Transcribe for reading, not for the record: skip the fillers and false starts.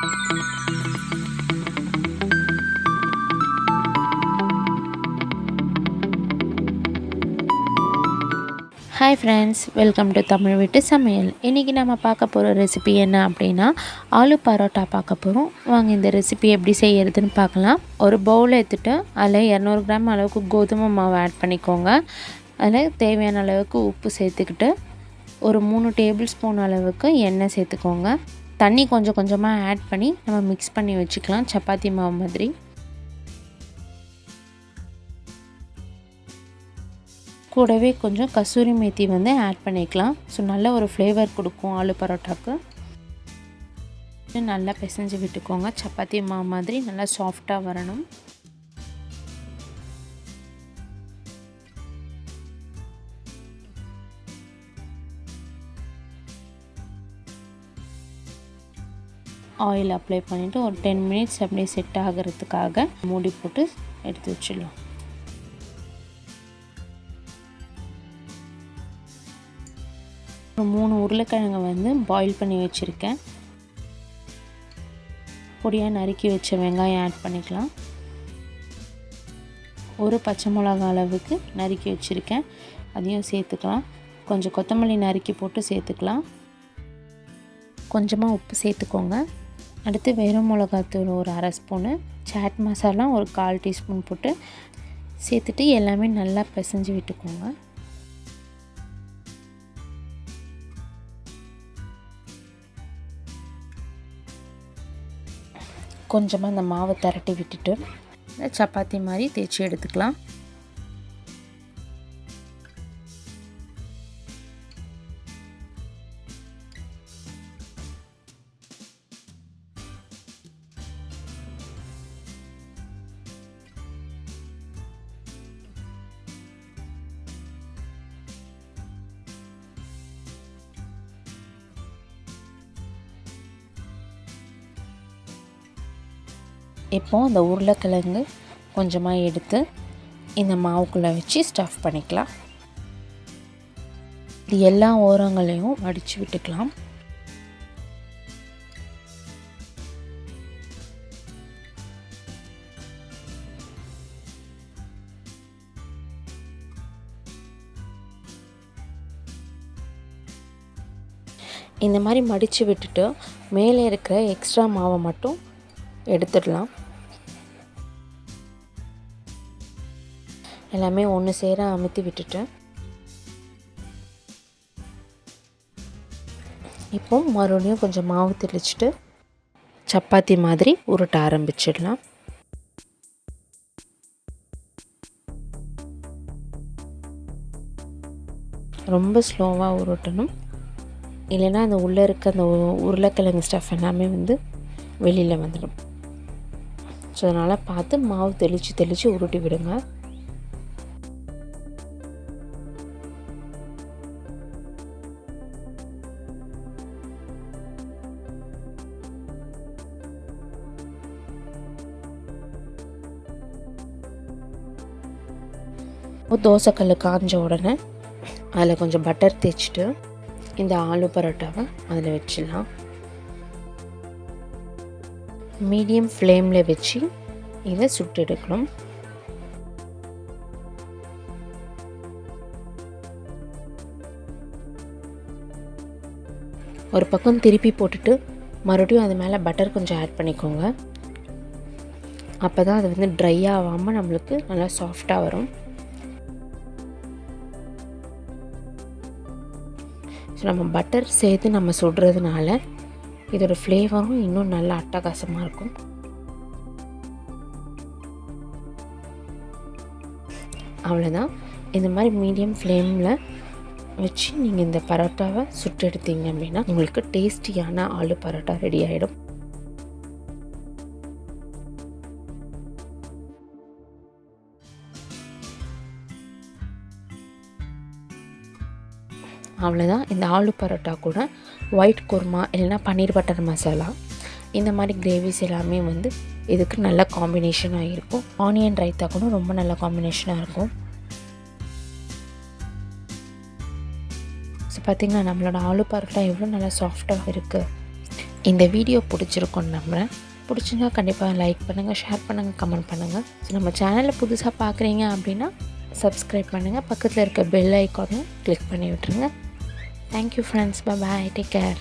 Hi friends, welcome to Tamil வீட்டு சமையல். இன்றைக்கி நம்ம பார்க்க போகிற ரெசிபி என்ன அப்படின்னா ஆலு பரோட்டா பார்க்க போகிறோம். வாங்க இந்த ரெசிபி எப்படி செய்கிறதுன்னு பார்க்கலாம். ஒரு பவுல் எடுத்துகிட்டு அதில் 200 கிராம் அளவுக்கு கோதுமை மாவு ஆட் பண்ணிக்கோங்க. அதில் தேவையான அளவுக்கு உப்பு சேர்த்துக்கிட்டு ஒரு 3 டேபிள் ஸ்பூன் அளவுக்கு எண்ணெய் சேர்த்துக்கோங்க. தண்ணி கொஞ்சம் கொஞ்சமாக ஆட் பண்ணி நம்ம மிக்ஸ் பண்ணி வச்சுக்கலாம், சப்பாத்தி மாவு மாதிரி. கூடவே கொஞ்சம் கசூரி மேத்தி ஆட் பண்ணிக்கலாம். ஸோ நல்ல ஒரு ஃப்ளேவர் கொடுக்கும் ஆலு பரோட்டாக்கு. நல்லா பிசைஞ்சு விட்டுக்கோங்க. சப்பாத்தி மாவு மாதிரி நல்லா சாஃப்டாக வரணும். ஆயில் அப்ளை பண்ணிவிட்டு ஒரு 10 மினிட்ஸ் அப்படியே செட் ஆகிறதுக்காக மூடி போட்டு எடுத்து வச்சிடலாம். ஒரு 3 உருளைக்கிழங்கை பாயில் பண்ணி வச்சுருக்கேன். பொடியாக நறுக்கி வச்ச வெங்காயம் ஆட் பண்ணிக்கலாம். ஒரு பச்சை மிளகா அளவுக்கு நறுக்கி வச்சுருக்கேன், அதையும் சேர்த்துக்கலாம். கொஞ்சம் கொத்தமல்லி நறுக்கி போட்டு சேர்த்துக்கலாம். கொஞ்சமாக உப்பு சேர்த்துக்கோங்க. அடுத்து வெறும் மிளகாத்தூள் ஒரு 1/2 ஸ்பூனு, சாட் மசாலா ஒரு 1/4 டீஸ்பூன் போட்டு சேர்த்துட்டு எல்லாமே நல்லா பிசைஞ்சு விட்டுக்கோங்க. கொஞ்சமாக அந்த மாவை திரட்டி விட்டுட்டு சப்பாத்தி மாதிரி தேய்ச்சி எடுத்துக்கலாம். இப்போ அந்த உருளைக்கிழங்கு கொஞ்சமாக எடுத்து இந்த மாவுக்குள்ளே வச்சு ஸ்டஃப் பண்ணிக்கலாம். இது எல்லா ஓரங்களையும் வடித்து விட்டுக்கலாம். இந்த மாதிரி மடித்து விட்டுட்டு மேலே இருக்கிற எக்ஸ்ட்ரா மாவை மட்டும் எடுத்துடலாம். எல்லாமே ஒன்று சேர அமுத்தி விட்டுட்டேன். இப்போ மறுபடியும் கொஞ்சம் மாவு தெளிச்சுட்டு சப்பாத்தி மாதிரி உருட்ட ஆரம்பிச்சிடலாம். ரொம்ப ஸ்லோவாக உருட்டணும், இல்லைன்னா அந்த உள்ளே இருக்க அந்த உருளைக்கிழங்கு ஸ்டஃப் எல்லாமே வெளியில் வந்துடும். ஸோ அதனால் பார்த்து மாவு தெளித்து உருட்டி விடுங்க. தோசைக்கல் காஞ்ச உடனே அதில் கொஞ்சம் பட்டர் தேய்ச்சிட்டு இந்த ஆலு பரோட்டாவை அதில் வச்சிடலாம். மீடியம் ஃப்ளேமில் வச்சு இதை சுட்டு எடுக்கணும். ஒரு பக்கம் திருப்பி போட்டுட்டு மறுபடியும் அது மேலே பட்டர் கொஞ்சம் ஆட் பண்ணிக்கோங்க. அப்போ தான் அது ட்ரை ஆகாமல் நம்மளுக்கு நல்லா சாஃப்டாக வரும். ஸோ நம்ம பட்டர் சேர்த்து நம்ம சுடுறதுனால இதோட ஃப்ளேவரும் இன்னும் நல்லா அட்டகாசமாக இருக்கும். அவ்வளோதான். இந்த மாதிரி மீடியம் ஃப்ளேமில் வச்சு நீங்கள் இந்த பரோட்டாவை சுட்டு எடுத்தீங்க அப்படின்னா உங்களுக்கு டேஸ்டியான ஆலு பரோட்டா ரெடி ஆகிடும். அவ்வளோதான். இந்த ஆலு பரோட்டா கூட ஒயிட் குருமா இல்லைன்னா பன்னீர் பட்டர் மசாலா இந்த மாதிரி கிரேவிஸ் எல்லாமே இதுக்கு நல்ல காம்பினேஷனாக இருக்கும். ஆனியன் ரைத்தா கூட ரொம்ப நல்ல காம்பினேஷனாக இருக்கும். ஸோ பார்த்திங்கன்னா நம்மளோட ஆலு பரோட்டா எவ்வளோ நல்லா சாஃப்டாக இருக்குது. இந்த வீடியோ பிடிச்சிருக்கோன்னு நம்புகிறேன். பிடிச்சிருந்தா கண்டிப்பாக லைக் பண்ணுங்கள், ஷேர் பண்ணுங்கள், கமெண்ட் பண்ணுங்கள். ஸோ நம்ம சேனலில் புதுசாக பார்க்குறீங்க அப்படின்னா சப்ஸ்கிரைப் பண்ணுங்கள். பக்கத்தில் இருக்க பெல் ஐக்கானையும் கிளிக் பண்ணி விட்டுருங்க. Thank you friends. Bye bye. Take care.